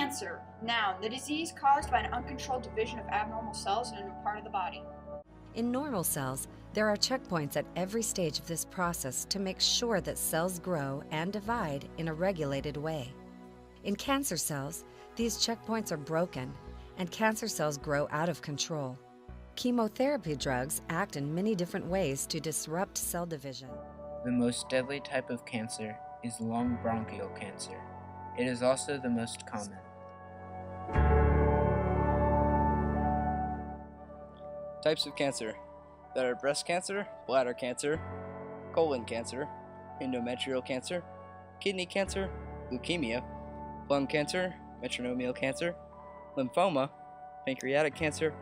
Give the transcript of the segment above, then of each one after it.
Cancer. Noun, the disease caused by an uncontrolled division of abnormal cells in a part of the body. In normal cells, there are checkpoints at every stage of this process to make sure that cells grow and divide in a regulated way. In cancer cells, these checkpoints are broken, and cancer cells grow out of control. Chemotherapy drugs act in many different ways to disrupt cell division. The most deadly type of cancer is lung bronchial cancer. It is also the most common. Types of cancer that are breast cancer, bladder cancer, colon cancer, endometrial cancer, kidney cancer, leukemia, lung cancer, metronomial cancer, lymphoma, pancreatic cancer,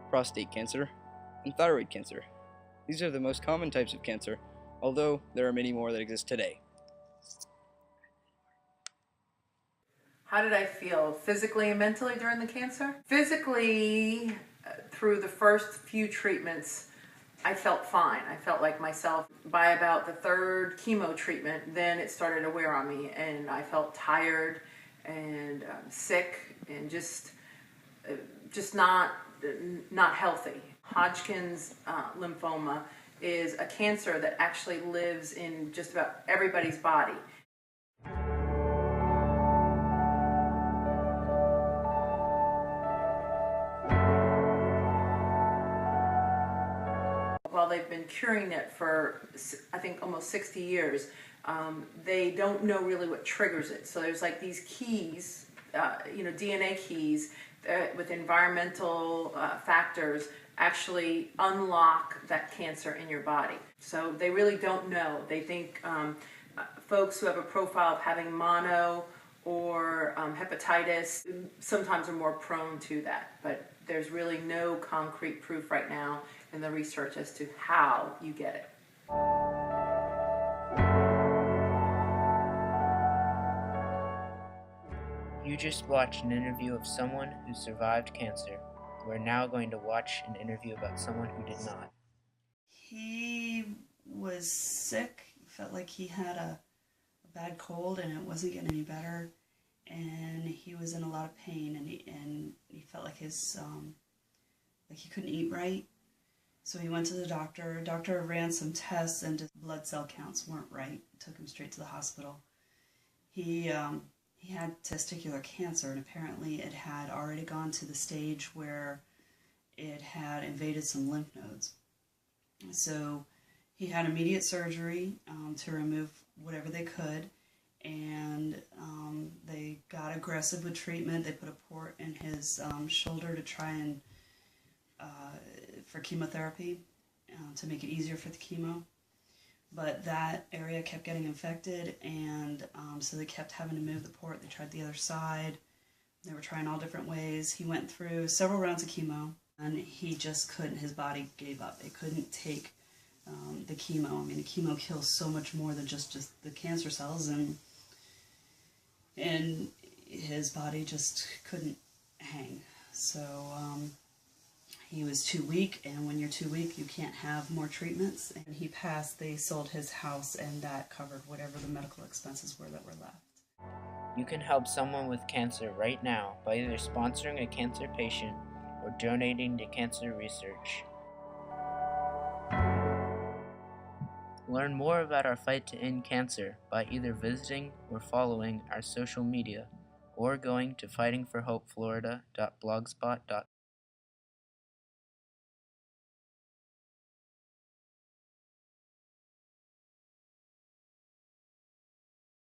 prostate cancer, and thyroid cancer. These are the most common types of cancer, although there are many more that exist today. How did I feel physically and mentally during the cancer? Physically, through the first few treatments, I felt fine. I felt like myself. By about the third chemo treatment, then it started to wear on me, and I felt tired and sick and just not healthy. Hodgkin's lymphoma is a cancer that actually lives in just about everybody's body. While they've been curing it for, I think, almost 60 years, they don't know really what triggers it. So there's like these keys, DNA keys, with environmental factors actually unlock that cancer in your body. So they really don't know. They think folks who have a profile of having mono or hepatitis sometimes are more prone to that. But there's really no concrete proof right now in the research as to how you get it. You just watched an interview of someone who survived cancer. We're now going to watch an interview about someone who did not. He was sick, felt like he had a bad cold and it wasn't getting any better, and he was in a lot of pain, and he felt like like he couldn't eat right. So he went to the doctor. Doctor ran some tests and his blood cell counts weren't right. Took him straight to the hospital. He had testicular cancer, and apparently it had already gone to the stage where it had invaded some lymph nodes. So he had immediate surgery to remove whatever they could, and they got aggressive with treatment. They put a port in his shoulder to try and for chemotherapy to make it easier for the chemo. But that area kept getting infected, and so they kept having to move the port. They tried the other side. They were trying all different ways. He went through several rounds of chemo, and he just couldn't. His body gave up. It couldn't take the chemo. I mean, the chemo kills so much more than just the cancer cells, and his body just couldn't hang. So he was too weak, and when you're too weak, you can't have more treatments. And he passed. They sold his house, and that covered whatever the medical expenses were that were left. You can help someone with cancer right now by either sponsoring a cancer patient or donating to cancer research. Learn more about our fight to end cancer by either visiting or following our social media or going to fightingforhopeflorida.blogspot.com.